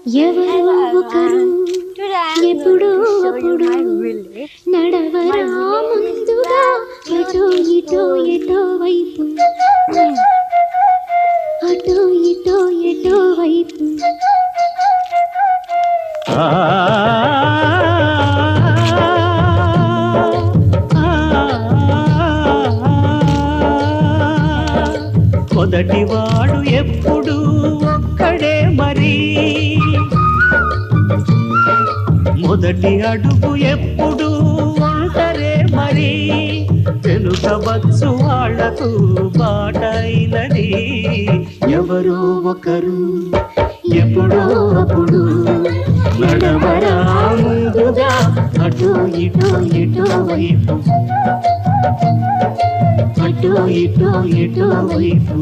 ఎవరో ఒకరు ఎప్పుడో అప్పుడు నడవరా ముందుగా అటో ఇటో ఎటో వైపు అటో ఇటో ఎటో వైపు మొదటివాడు ఎప్పుడు ఒక్కడే మరి, మొదటి అడుగు ఎప్పుడు ఒంటరే మరి, వెనుకవచ్చు వాళ్లకు బాటైనది ఎవరో ఒకరు ఎప్పుడో అప్పుడు నడవరా ముందుగా అటో ఇటో ఎటో వైపు అటో ఇటో ఎటో వైపు.